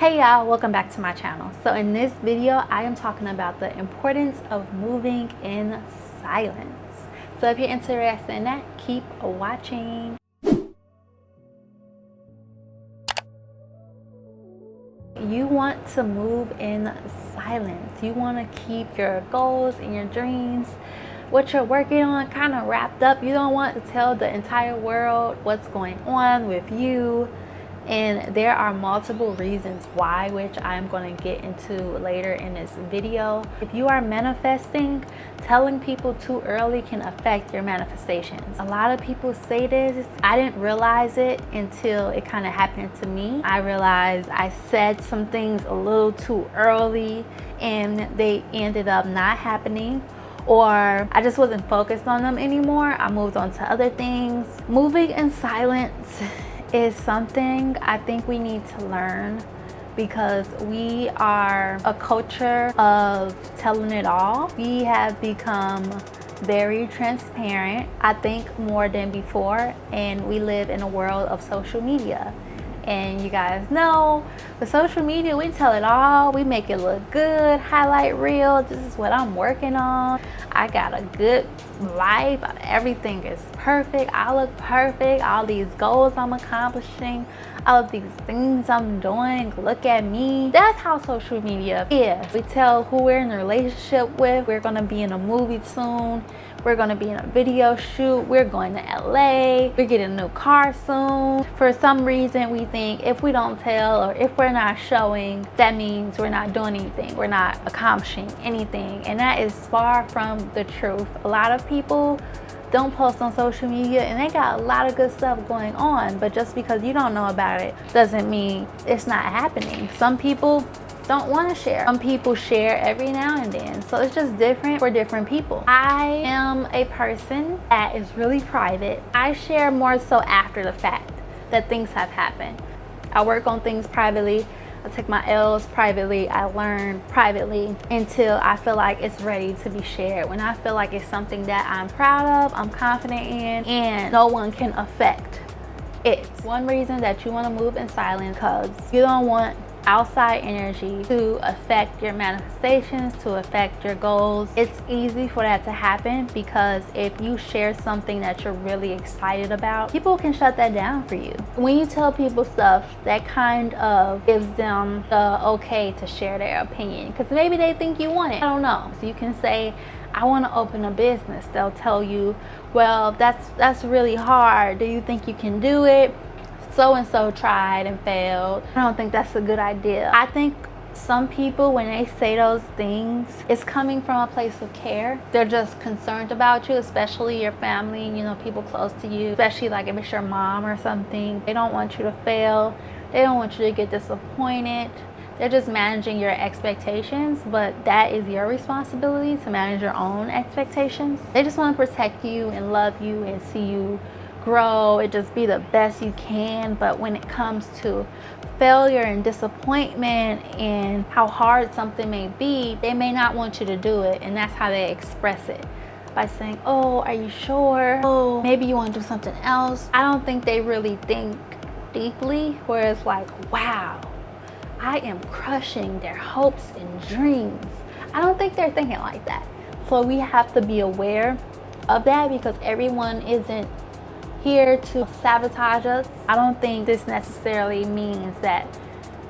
Hey y'all, welcome back to my channel. So in this video, I am talking about the importance of moving in silence. So if you're interested in that, keep watching. You want to move in silence. You want to keep your goals and your dreams, what you're working on, kind of wrapped up. You don't want to tell the entire world what's going on with you. And there are multiple reasons why, which I'm going to get into later in this video. If you are manifesting, telling people too early can affect your manifestations. A lot of people say this. I didn't realize it until it kind of happened to me. I realized I said some things a little too early and they ended up not happening, or I just wasn't focused on them anymore. I moved on to other things. Moving in silence is something I think we need to learn, because we are a culture of telling it all. We have become very transparent, I think more than before, and we live in a world of social media. And you guys know, with social media, we tell it all. We make it look good, highlight reel. This is what I'm working on. I got a good life. Everything is perfect. I look perfect. All these goals I'm accomplishing, all of these things I'm doing, look at me. That's how social media is. We tell who we're in a relationship with. We're gonna be in a movie soon. We're gonna be in a video shoot. We're going to LA. We're getting a new car soon. For some reason, we think if we don't tell, or if we're not showing, that means we're not doing anything. We're not accomplishing anything. And that is far from the truth. A lot of people don't post on social media and they got a lot of good stuff going on, but just because you don't know about it doesn't mean it's not happening. Some people don't want to share. Some people share every now and then. So it's just different for different people. I am a person that is really private. I share more so after the fact that things have happened. I work on things privately. I take my L's privately. I learn privately until I feel like it's ready to be shared. When I feel like it's something that I'm proud of, I'm confident in, and no one can affect it. One reason that you want to move in silence, because you don't want outside energy to affect your manifestations, to affect your goals. It's easy for that to happen, because if you share something that you're really excited about, people can shut that down for you. When you tell people stuff, that kind of gives them the okay to share their opinion, because maybe they think you want it. I don't know. So you can say, I want to open a business. They'll tell you, well, that's really hard. Do you think you can do it? So and so tried and failed. I don't think that's a good idea. I think some people, when they say those things, it's coming from a place of care. They're just concerned about you, especially your family, you know, people close to you, especially like if it's your mom or something. They don't want you to fail. They don't want you to get disappointed. They're just managing your expectations, but that is your responsibility to manage your own expectations. They just want to protect you and love you and see you grow and just be the best you can. But when it comes to failure and disappointment and how hard something may be, they may not want you to do it, and that's how they express it, by saying, oh, are you sure? Oh, maybe you want to do something else. I don't think they really think deeply, where it's like, wow, I am crushing their hopes and dreams. I don't think they're thinking like that. So we have to be aware of that, because everyone isn't here to sabotage us. I don't think this necessarily means that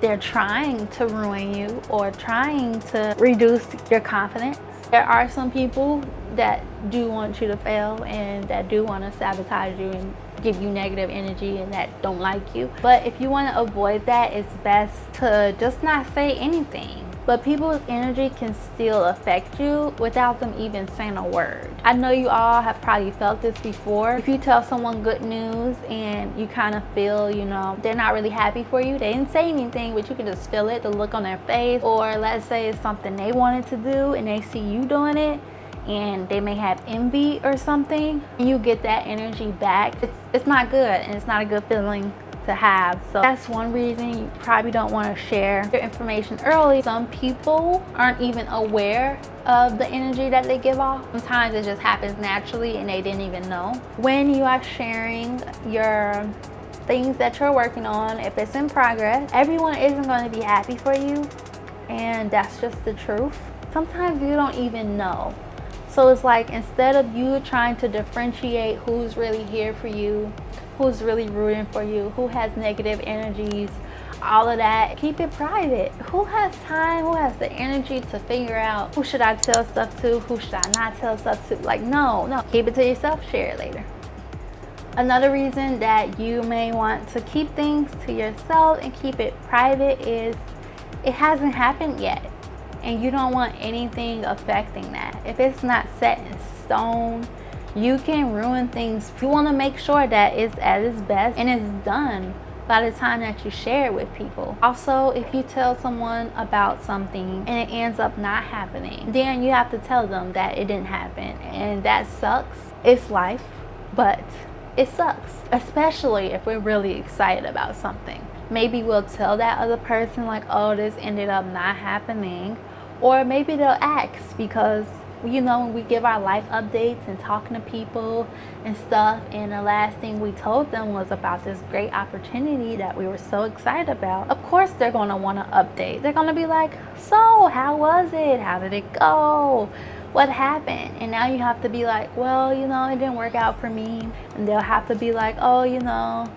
they're trying to ruin you or trying to reduce your confidence. There are some people that do want you to fail and that do want to sabotage you and give you negative energy and that don't like you. But if you want to avoid that, it's best to just not say anything. But people's energy can still affect you without them even saying a word. I know you all have probably felt this before. If you tell someone good news and you kind of feel, you know, they're not really happy for you. They didn't say anything, but you can just feel it, the look on their face. Or let's say it's something they wanted to do and they see you doing it, and they may have envy or something, and you get that energy back. It's not good, and it's not a good feeling to have. So that's one reason you probably don't want to share your information early. Some people aren't even aware of the energy that they give off. Sometimes it just happens naturally and they didn't even know. When you are sharing your things that you're working on, if it's in progress, everyone isn't going to be happy for you, and that's just the truth. Sometimes you don't even know. So it's like, instead of you trying to differentiate who's really here for you, who's really rooting for you, who has negative energies, all of that, keep it private. Who has time, who has the energy to figure out who should I tell stuff to, who should I not tell stuff to? Like, no, keep it to yourself, share it later. Another reason that you may want to keep things to yourself and keep it private is it hasn't happened yet, and you don't want anything affecting that. If it's not set in stone, you can ruin things. You want to make sure that it's at its best and it's done by the time that you share it with people. Also, if you tell someone about something and it ends up not happening, then you have to tell them that it didn't happen, and that sucks. It's life, but it sucks, especially if we're really excited about something. Maybe we'll tell that other person like, oh, this ended up not happening, or maybe they'll ask, because you know, when we give our life updates and talking to people and stuff, and the last thing we told them was about this great opportunity that we were so excited about, of course they're going to want to update. They're going to be like, so how was it? How did it go? What happened? And now you have to be like, well, you know, it didn't work out for me. And they'll have to be like, oh, you know,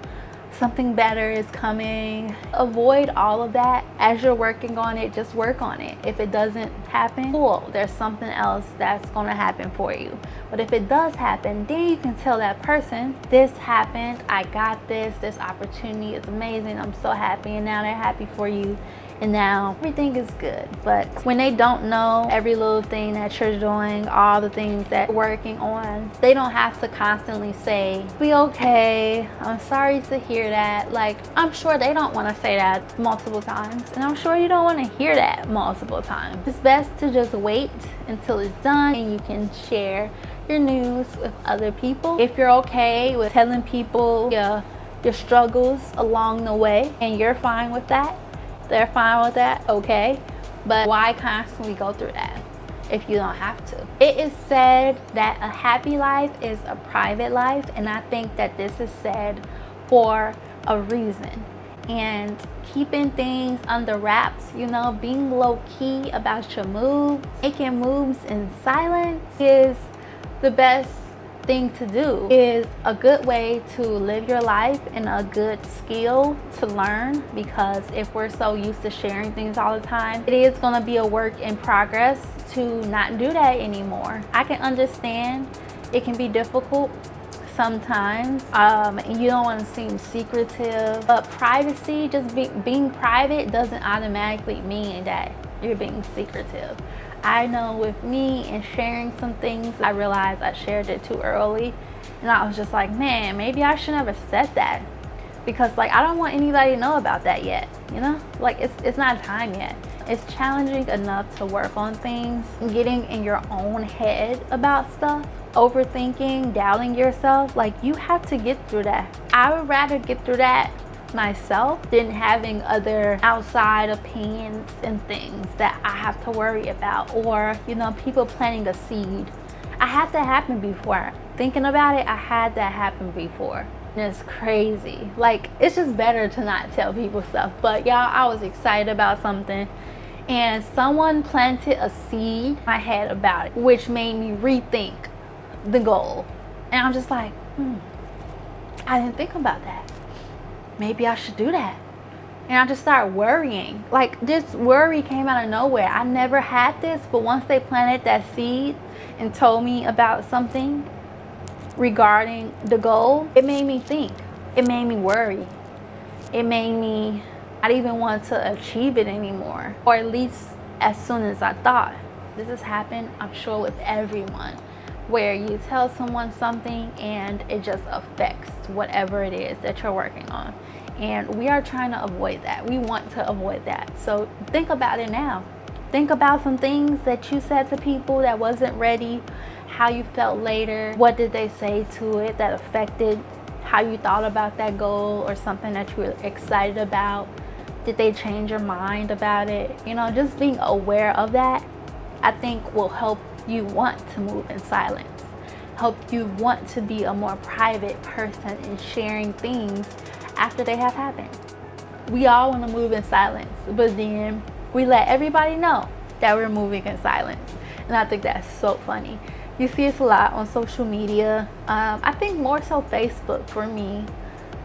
something better is coming. Avoid all of that. As you're working on it, just work on it. If it doesn't happen, cool, there's something else that's going to happen for you. But if it does happen, then you can tell that person, this happened, I got this opportunity is amazing, I'm so happy, and now they're happy for you, and now everything is good. But when they don't know every little thing that you're doing, all the things that you're working on, they don't have to constantly say, be okay, I'm sorry to hear that. Like, I'm sure they don't want to say that multiple times, and I'm sure you don't want to hear that multiple times. It's best to just wait until it's done and you can share your news with other people. If you're okay with telling people your struggles along the way and you're fine with that, they're fine with that, okay, but why constantly go through that if you don't have to? It is said that a happy life is a private life, and I think that this is said for a reason. And keeping things under wraps, you know, being low-key about your moves, making moves in silence is the best thing to do. Is a good way to live your life and a good skill to learn, because if we're so used to sharing things all the time, it is going to be a work in progress to not do that anymore. I can understand it can be difficult sometimes, and you don't want to seem secretive, but privacy, just being private doesn't automatically mean that you're being secretive. I know with me and sharing some things, I realized I shared it too early, and I was just like, man, maybe I should never said that, because like I don't want anybody to know about that yet, you know, like it's not time yet. It's challenging enough to work on things, getting in your own head about stuff, overthinking, doubting yourself. Like, you have to get through that. I would rather get through that myself than having other outside opinions and things that I have to worry about, or, you know, people planting a seed. I had that happen before. Thinking about it, I had that happen before. And it's crazy. Like, it's just better to not tell people stuff. But y'all, I was excited about something, and someone planted a seed in my head about it, which made me rethink the goal. And I'm just like, I didn't think about that. Maybe I should do that. And I just started worrying. Like, this worry came out of nowhere. I never had this, but once they planted that seed and told me about something regarding the goal, it made me think. It made me worry. It made me not even want to achieve it anymore, or at least as soon as I thought. This has happened, I'm sure, with everyone, where you tell someone something and it just affects whatever it is that you're working on. And we are trying to avoid that. We want to avoid that. So think about it now. Think about some things that you said to people that wasn't ready, how you felt later, what did they say to it that affected how you thought about that goal or something that you were excited about. Did they change your mind about it? You know, just being aware of that, I think, will help you want to move in silence, help you want to be a more private person in sharing things after they have happened. We all want to move in silence, but then we let everybody know that we're moving in silence. And I think that's so funny. You see this a lot on social media. I think more so Facebook for me,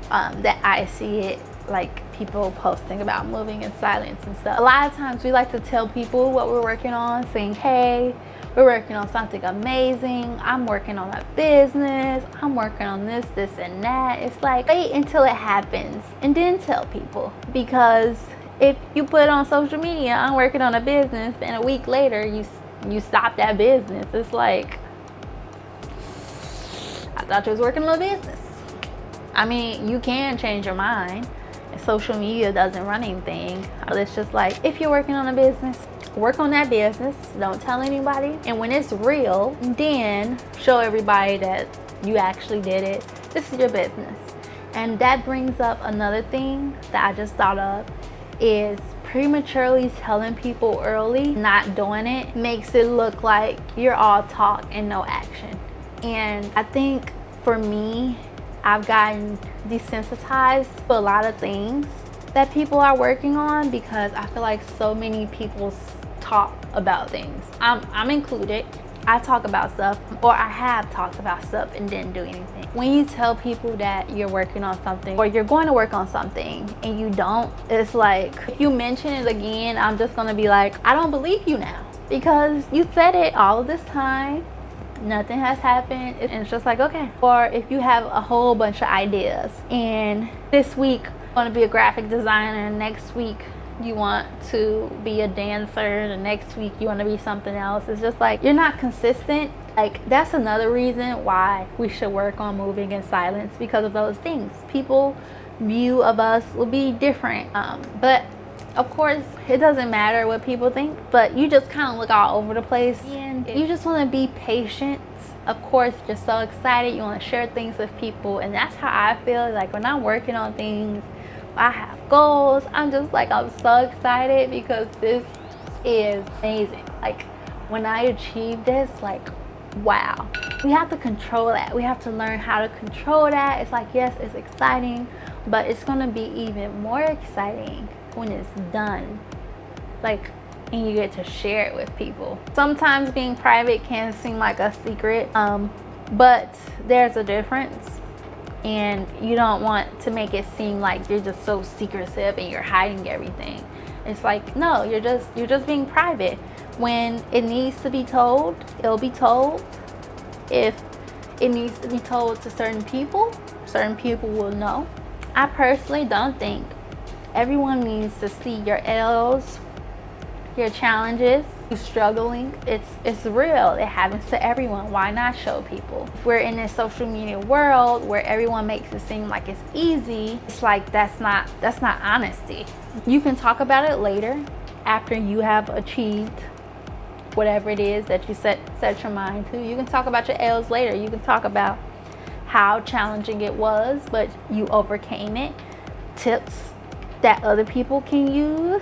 that I see it, like people posting about moving in silence and stuff. A lot of times we like to tell people what we're working on, saying, hey, we're working on something amazing. I'm working on a business. I'm working on this, this, and that. It's like, wait until it happens and then tell people. Because if you put on social media, I'm working on a business, and a week later you stop that business, it's like, I thought you was working on a business. I mean, you can change your mind. Social media doesn't run anything. It's just like, if you're working on a business, work on that business. Don't tell anybody. And when it's real, then show everybody that you actually did it. This is your business. And that brings up another thing that I just thought of, is prematurely telling people early, not doing it, makes it look like you're all talk and no action. And I think for me, I've gotten desensitized to a lot of things that people are working on, because I feel like so many people talk about things. I'm included. I talk about stuff, or I have talked about stuff and didn't do anything. When you tell people that you're working on something, or you're going to work on something, and you don't, it's like, if you mention it again, I'm just gonna be like, I don't believe you now, because you said it all of this time, nothing has happened. And it's just like, okay. Or if you have a whole bunch of ideas, and this week you want to be a graphic designer, next week you want to be a dancer, the next week you want to be something else. It's just like, you're not consistent. Like, that's another reason why we should work on moving in silence, because of those things. People view of us will be different, but of course it doesn't matter what people think, but you just kind of look all over the place, and you just want to be patient. Of course, you're so excited, you want to share things with people, and that's how I feel. Like, when I'm working on things, I have goals, I'm just like, I'm so excited, because this is amazing. Like, when I achieve this, like, wow. We have to control that. We have to learn how to control that. It's like, yes, it's exciting, but it's gonna be even more exciting when it's done, like, and you get to share it with people. Sometimes being private can seem like a secret, but there's a difference. And you don't want to make it seem like you're just so secretive and you're hiding everything. It's like, no, you're just being private. When it needs to be told, it'll be told. If it needs to be told to certain people will know. I personally don't think everyone needs to see your L's, your challenges, you struggling. It's real. It happens to everyone. Why not show people? If we're in this social media world where everyone makes it seem like it's easy, it's like, that's not honesty. You can talk about it later, after you have achieved whatever it is that you set your mind to. You can talk about your L's later. You can talk about how challenging it was, but you overcame it. Tips that other people can use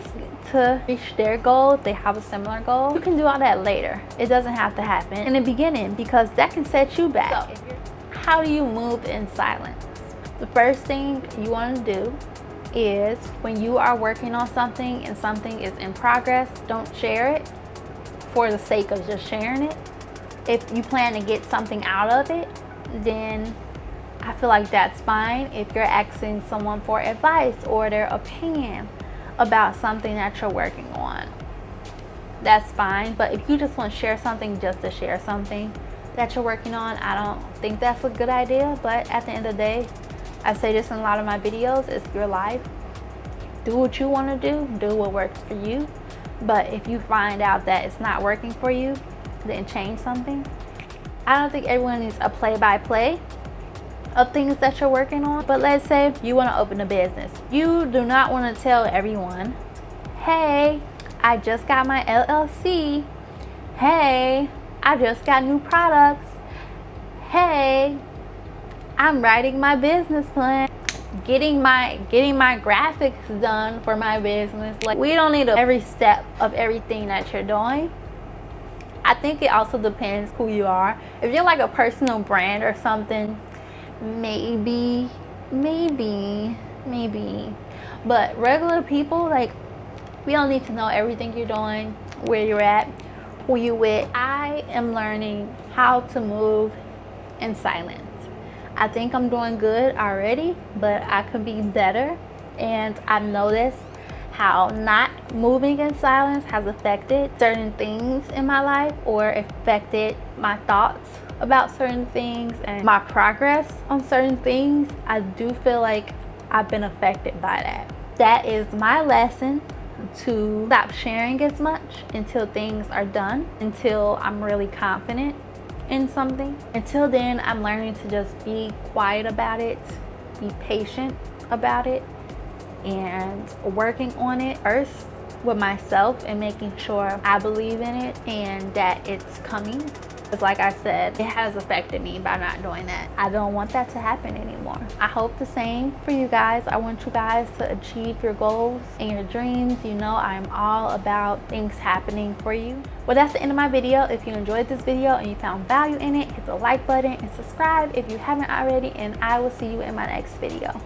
to reach their goal if they have a similar goal. You can do all that later. It doesn't have to happen in the beginning, because that can set you back. So, how do you move in silence? The first thing you want to do is, when you are working on something and something is in progress, don't share it for the sake of just sharing it. If you plan to get something out of it, then I feel like that's fine. If you're asking someone for advice or their opinion about something that you're working on, that's fine. But if you just want to share something just to share something that you're working on, I don't think that's a good idea. But at the end of the day, I say this in a lot of my videos, it's your life. Do what you want to do what works for you. But if you find out that it's not working for you, then change something. I don't think everyone needs a play-by-play of things that you're working on. But let's say you want to open a business. You do not want to tell everyone, hey, I just got my LLC. Hey, I just got new products. Hey, I'm writing my business plan, getting my graphics done for my business. Like, we don't need every step of everything that you're doing. I think it also depends who you are. If you're like a personal brand or something, maybe maybe. But regular people, like, we don't need to know everything you're doing, where you're at, who you with. I am learning how to move in silence. I think I'm doing good already, but I could be better. And I've noticed how not moving in silence has affected certain things in my life, or affected my thoughts about certain things and my progress on certain things. I do feel like I've been affected by that. That is my lesson, to stop sharing as much until things are done, until I'm really confident in something. Until then, I'm learning to just be quiet about it, be patient about it, and working on it first with myself and making sure I believe in it and that it's coming. Because like I said, it has affected me by not doing that. I don't want that to happen anymore. I hope the same for you guys. I want you guys to achieve your goals and your dreams. You know, I'm all about things happening for you. Well, that's the end of my video. If you enjoyed this video and you found value in it, hit the like button and subscribe if you haven't already, and I will see you in my next video.